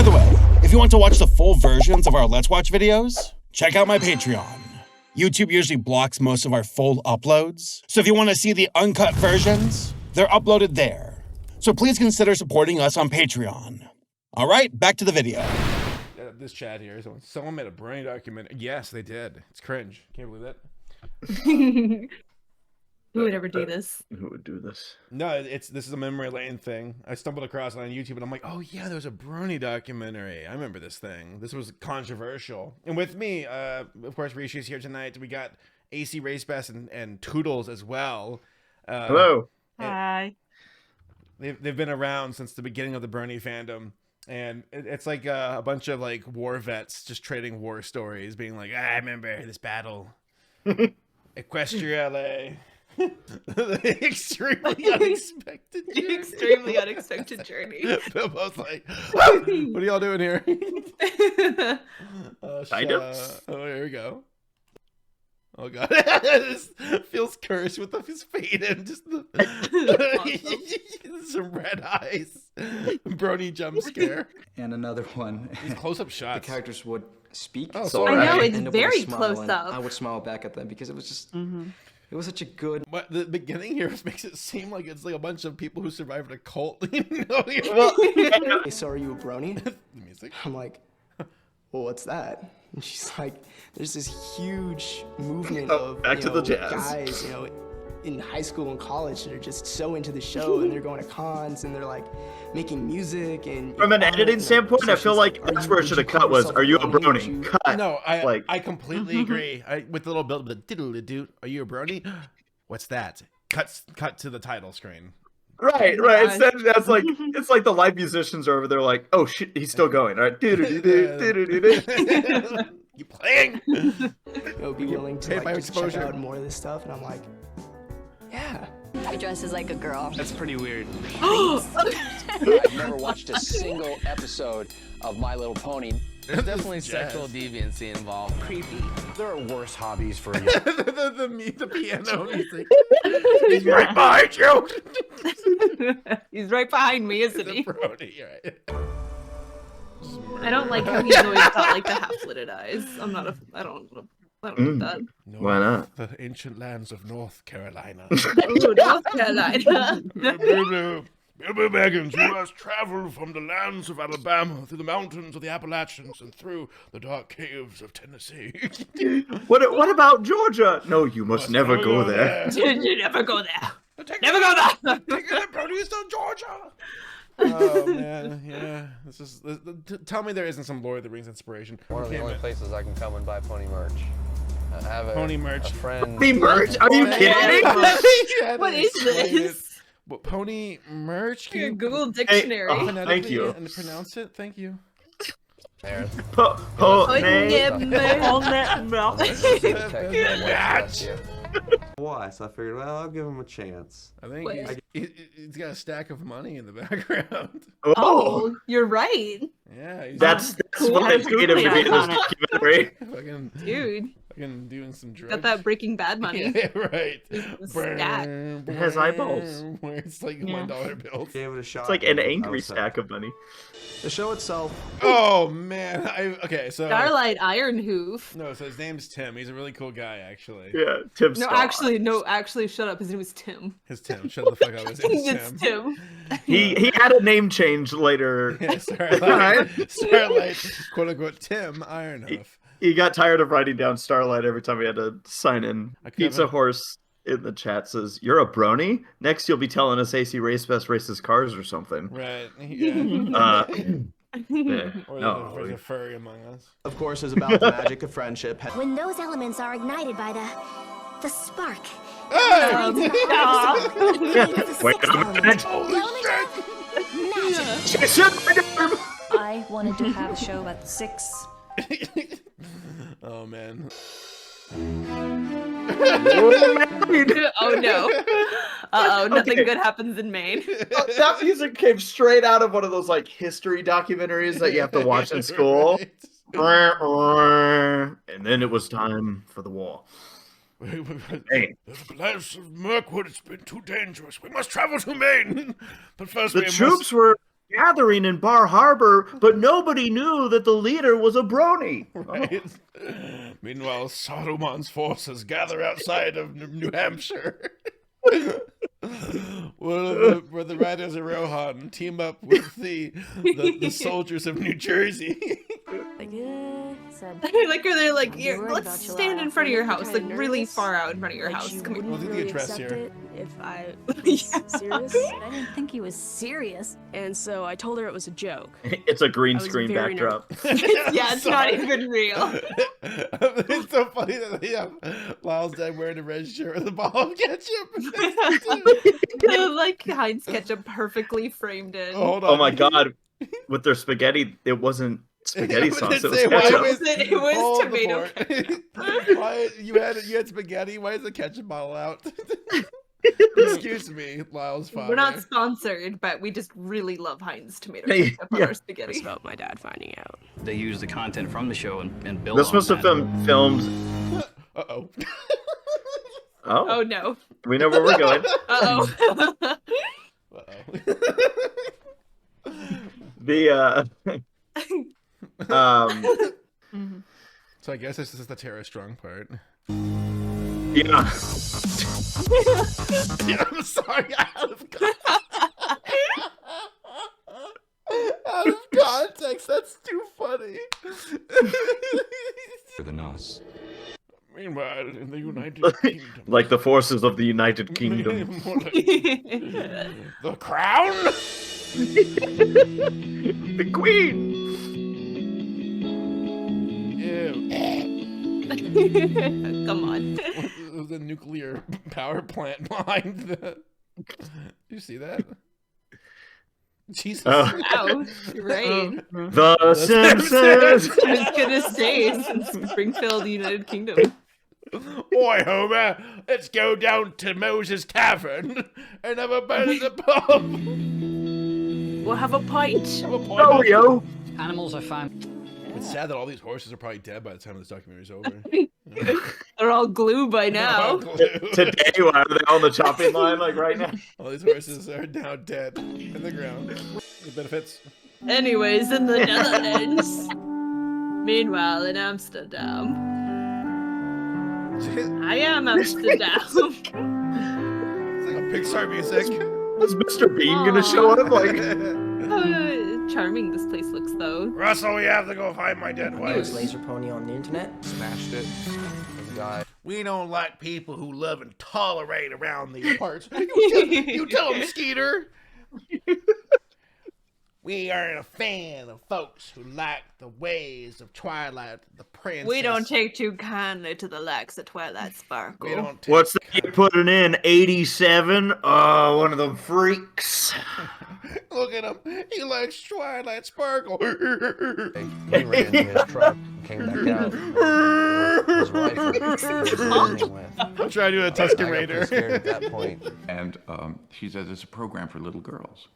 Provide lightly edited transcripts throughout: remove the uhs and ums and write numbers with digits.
By the way, if you want to watch the full versions of our Let's Watch videos, check out my Patreon. YouTube usually blocks most of our full uploads, so if you want to see the uncut versions, they're uploaded there. So please consider supporting us on Patreon. All right, back to the video. This chat here, someone made a Brony document. Yes, they did. It's cringe. Can't believe that. Who would ever do this? Who would do this? No, this is a memory lane thing. I stumbled across it on YouTube, and I'm like, oh yeah, there was a Brony documentary. I remember this thing. This was controversial. And with me, of course, Rishi's here tonight. We got AC Race Bass and Toodles as well. Hello. Hi. They've been around since the beginning of the Brony fandom. And it's like a bunch of like war vets just trading war stories, being like, I remember this battle. Equestria LA. Extremely unexpected journey. Extremely unexpected journey. They're both like, what are y'all doing here? Items? Oh, here we go. Oh god, this feels cursed with his fade and just some red eyes. Brony jump scare. And another one. These close-up shots. The characters would speak. Oh, so I know, it's and they would very smile, close and up. I would smile back at them because it was just, it was such a good. But the beginning here makes it seem like it's like a bunch of people who survived a cult. Hey, so are you a Brony? The music. I'm like, well, what's that? And she's like, there's this huge movement of back to the jazz. guys, in high school and college that are just so into the show and they're going to cons and they're like making music and From an editing standpoint, I feel like that's where it should have cut was, are you a Brony? Cut. No, I completely agree. With the little build, the diddle-a-doot. Are you a Brony? What's that? Cut to the title screen. Right. Instead, that's like it's like the live musicians are over there, like, oh shit, he's still going. All right, You playing? Be willing to Paid by like, just check exposure. out more of this stuff, and I'm like, yeah. He dresses like a girl. That's pretty weird. I've never watched a single episode of My Little Pony. There's definitely sexual deviancy involved. Creepy. There are worse hobbies for you. the piano music. He's right behind you. He's right behind me, isn't The he? Brony, right? I don't like how he's always got like the half-slitted eyes. I don't like that. No, Why not? The ancient lands of North Carolina. Ooh, North Carolina. Bilbo Baggins, you must travel from the lands of Alabama through the mountains of the Appalachians and through the dark caves of Tennessee. What about Georgia? No, you must never go there. You never go there. Never go there. Take that produce to Georgia. Oh man, yeah. Tell me there isn't some Lord of the Rings inspiration. One of the only places I can come and buy pony merch. I have Pony merch. a friend. Pony merch? Are you kidding me? What is this? What, pony merch? Can Your you Google dictionary. Thank you. And pronounce it. Thank you. There. Why? So I figured, well, I'll give him a chance. I think he's got a stack of money in the background. Oh, you're right. Yeah, he's That's Cool. what it made him to be in this documentary. fucking Dude. fucking doing some drugs. Got that Breaking Bad money. Yeah, right. Stack. It has eyeballs. Where it's like Yeah. $1 bills. Gave it a shot. It's like an I angry was stack of money. The show itself. Oh man. Okay, so Starlight Ironhoof. no, so his name's Tim. He's a really cool guy, actually. Yeah, Tim No, Starr. actually, shut up. His name was Tim. His Tim. Shut the fuck up. His name's It's Tim. Tim. He had a name change later. Yeah, Starlight, quote unquote, Tim Ironhoof. He got tired of writing down Starlight every time he had to sign in. Pizza Horse in the chat says, "You're a Brony? Next you'll be telling us AC Race Best races cars or something." Right. Yeah. Yeah. Or No. there's a furry among us. Of course, is about the magic of friendship. When those elements are ignited by the spark. Wait a minute. I wanted to have a show about the six. Oh man. Oh no. Uh-oh, nothing good happens in Maine. That music came straight out of one of those like history documentaries that you have to watch in school. Right. And then it was time for the war. Hey. The lands of Mirkwood, it's been too dangerous. We must travel to Maine. But first The troops were gathering in Bar Harbor, but nobody knew that the leader was a brony. Right. Meanwhile, Saruman's forces gather outside of New Hampshire. Where the riders of Rohan team up with the soldiers of New Jersey. Like they're like, let's stand in front of your house, like really far out in front of your house. Come here. We'll do the address here. If I was Yeah. serious. I didn't think he was serious. And so I told her it was a joke. It's a green I was screen very backdrop. Yeah, it's not even real. It's so funny that they have Lyle's dad wearing a red shirt with a bottle of ketchup. Like Heinz ketchup perfectly framed in. Hold on. Oh my god. With their spaghetti, it wasn't spaghetti sauce, it was Say, why ketchup. It was Hold the tomato fort. ketchup. Why you had spaghetti? Why is the ketchup bottle out? Excuse me, Lyle's father. We're not sponsored, but we just really love Heinz tomato Hey, ketchup on yeah. our spaghetti. It's about my dad finding out. They use the content from the show and build This on must have that. been filmed. Uh-oh. Oh no. We know where we're going. Uh-oh. The So I guess this is the Tara Strong part. yeah. Yeah, I'm sorry, out of context, that's too funny. Than us. Meanwhile, in the United Kingdom. Like the forces of the United Kingdom. The crown? The Queen! Ew. Come on. The nuclear power plant behind the... You see that? Jesus. Wow. You're right. The Simpsons! I was gonna say, since Springfield, United Kingdom. Oi, Homer, let's go down to Moses Tavern and have a bite at the pub. We'll have a pint. Oh, yo! Animals are fine. It's sad that all these horses are probably dead by the time this documentary is over. They're all glue by now. Today, why are they on the chopping line, like right now? All these horses are now dead in the ground. The benefits. Anyways, in the Netherlands. Meanwhile, in Amsterdam. I am Amsterdam. It's like a Pixar music. Is Mr. Bean gonna show up? Like, charming this place looks, though. Russell, we have to go find my dead It wife. was Laser Pony on the internet. Smashed it. Died. We don't like people who love and tolerate around these parts. You tell them, Skeeter. We are a fan of folks who like the ways of Twilight the Princess. We don't take too kindly to the likes of Twilight Sparkle. We don't take what's that you putting in? 87? Oh, one of them freaks. Look at him. He likes Twilight Sparkle. He ran into his truck and came back out. His wife was running with. I'm trying to do a Tusken Raider. I got pretty scared at that point. And she said, it's a program for little girls.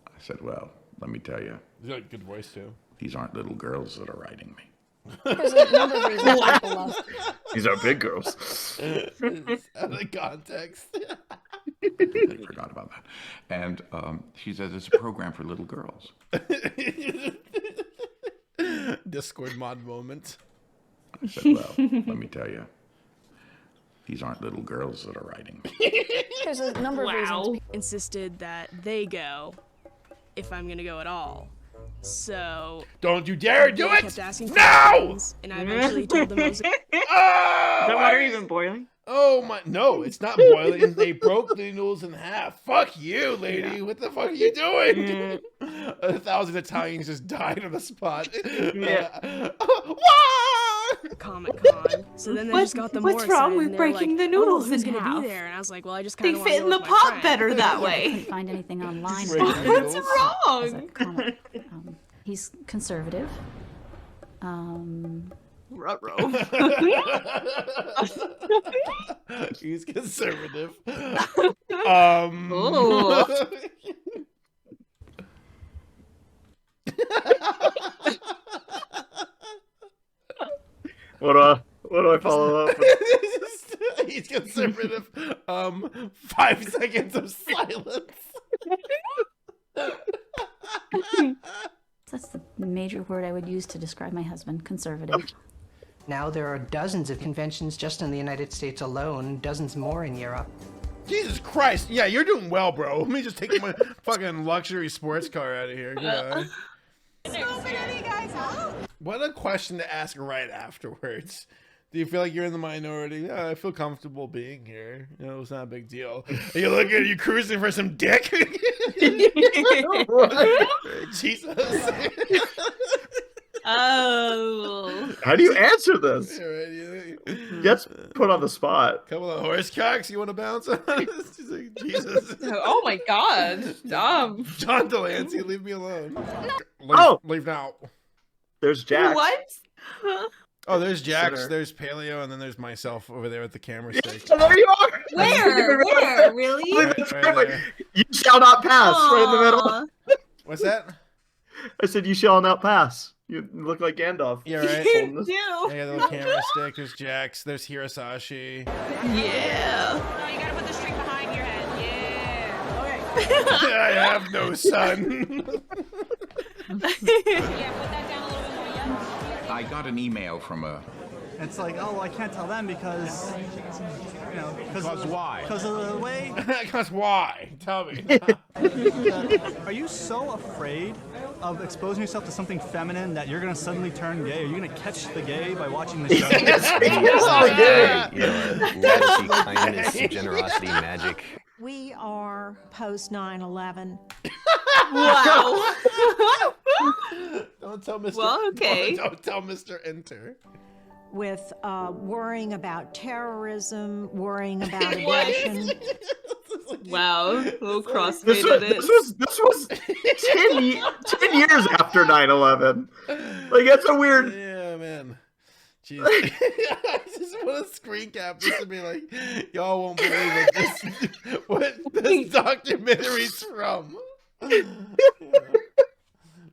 I said, well, let me tell you, You got a good voice, too. these aren't little girls that are writing me. There's a number of reasons people love. These are big girls. Out of context. I forgot about that. And she says, it's a program for little girls. Discord mod moment. I said, well, let me tell you, these aren't little girls that are writing me. There's a number of reasons. Insisted that they go if I'm gonna go at all. So don't you dare do they it! kept asking No! questions, and I eventually told them I was. Oh, Is that water even boiling? Oh my! No, it's not boiling. They broke the noodles in half. Fuck you, lady. What the fuck are you doing? 1,000 Italians just died on the spot. Yeah. Comic-Con. So then they just got them What's more wrong excited, with and they were breaking like, the noodles oh, who's in gonna half? be there? And I was like, well, I just They kind of fit in the pot better that way. Couldn't find anything online. What's wrong? He's conservative. Ruh-roh. He's conservative. Oh. What do I follow up with? He's conservative. 5 seconds of silence. major word I would use to describe my husband, conservative. Now there are dozens of conventions just in the United States alone, dozens more in Europe. Jesus Christ. Yeah, you're doing well, bro. Let me just take my fucking luxury sports car out of here. Goodbye. What a question to ask right afterwards. Do you feel like you're in the minority? Yeah, I feel comfortable being here. You know, it's not a big deal. Are you cruising for some dick? Jesus. Oh. How do you answer this? Gets put on the spot. Couple of horse cocks you want to bounce on? She's like, Jesus. Oh my God. Dumb. John Delancey, leave me alone. Leave now. There's Jax. What? Oh, there's Jax, there's Paleo, and then there's myself over there with the camera stick. Oh, there you are. Where? Where? Really? Right you shall not pass. Right in the middle. What's that? I said you shall not pass. You look like Gandalf. Yeah, right. You do. Yeah, the little camera stick. There's Jax. There's Hirasashi. Yeah. No, you gotta put the string behind your head. Yeah. Okay. I have no son. Yeah, put that down a little bit more. Yeah. I got an email from a... It's like, oh, well, I can't tell them because, you know, Because why? Because of the way. Because why? Tell me. Are you so afraid of exposing yourself to something feminine that you're gonna suddenly turn gay? Are you gonna catch the gay by watching the show? Loyalty, kindness, generosity, magic. We are post 9/11. Wow. Don't tell Mr. Well, okay. Don't tell Mr. Enter. With worrying about terrorism, worrying about aggression. Wow, a little crossfade This was 10 years after 9/11. Like, that's a weird... Yeah, man. Jeez. I just want to screen cap this and be like, y'all won't believe what this documentary's from.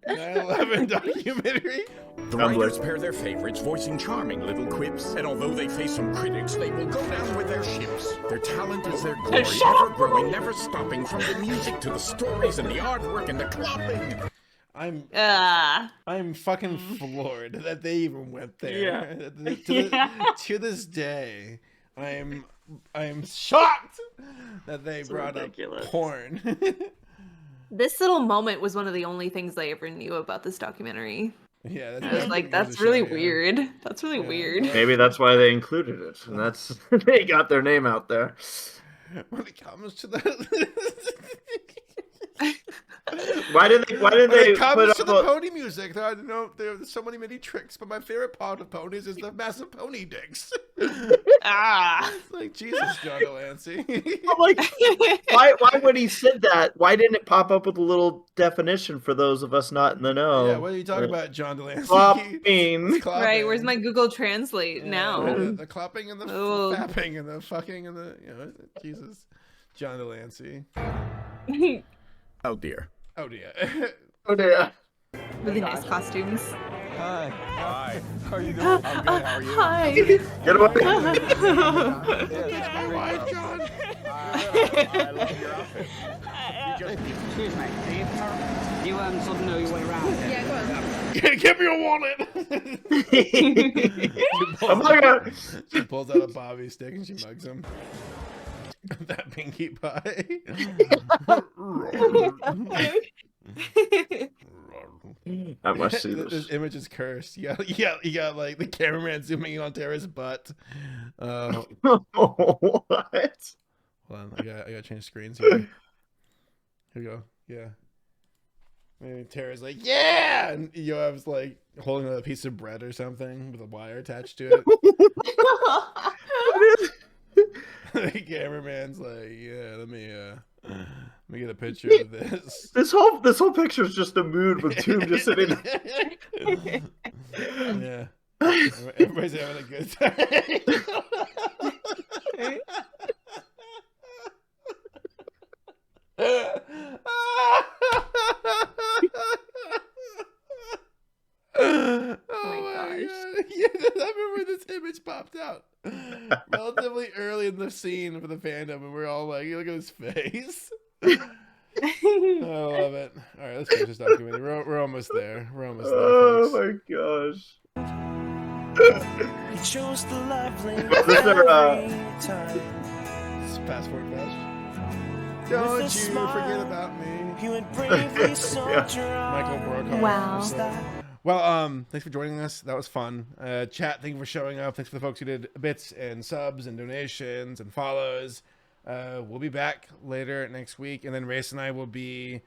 9/11 documentary. The writers pair their favorites, voicing charming little quips, and although they face some critics, they will go down with their ships. Their talent is their glory, never growing, never stopping, from the music to the stories and the artwork and the clothing. I'm fucking floored that they even went there. Yeah. To this day, I'm shocked that they brought ridiculous. up porn. This little moment was one of the only things I ever knew about this documentary. Yeah, I was like, that's really weird. That's really weird. Maybe that's why they included it, and that's they got their name out there. When it comes to that. Why didn't they When it comes put to up the pony music, I don't know, there's so many tricks, but my favorite part of ponies is the massive pony dicks. It's like, Jesus, John Delancey. I'm like, why when he said that, why didn't it pop up with a little definition for those of us not in the know? Yeah, what are you talking about, John Delancey? Clapping. Right, where's my Google Translate now? The clapping and the fapping and the fucking and the, you know, Jesus, John Delancey. Oh dear. Oh dear. Oh dear. Really nice costumes. Hi. Hi. How are you doing? I'm good. How are you? Hi. Get away. That's my wife, John. I love your outfit. Excuse me. You sort of know your way around. Yeah, go on. Give me your wallet. Oh my God. She pulls out a bobby stick and she mugs him. That Pinkie Pie. I must see this. This image is cursed. You got like the cameraman zooming in on Tara's butt. What? Hold on, I gotta change screens here. Here we go. Yeah. Maybe Tara's like, yeah, and Yoav's like holding a piece of bread or something with a wire attached to it. The cameraman's like, yeah, let me get a picture of this. This whole picture is just a mood with Tomb just sitting there. Yeah. Everybody's having a good time. Oh my gosh. Yeah, I remember this image popped out relatively early in the scene for the fandom, and we're all like, look at his face. I love it. All right, let's finish this documentary. We're almost there. We're almost there, Oh folks. my gosh. We chose the lovely It's passport flash. Don't you forget about me. You would bravely soldier Michael Brokaw. Wow. Well, thanks for joining us. That was fun. Chat, thank you for showing up. Thanks for the folks who did bits and subs and donations and follows. We'll be back later next week, and then Race and I will be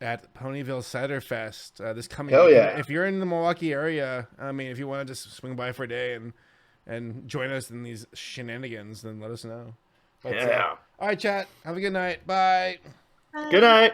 at Ponyville Cider Fest this coming Hell week. yeah. If you're in the Milwaukee area, I mean, if you want to just swing by for a day and join us in these shenanigans, then let us know. But, Yeah. all right, chat. Have a good night. Bye. Good night.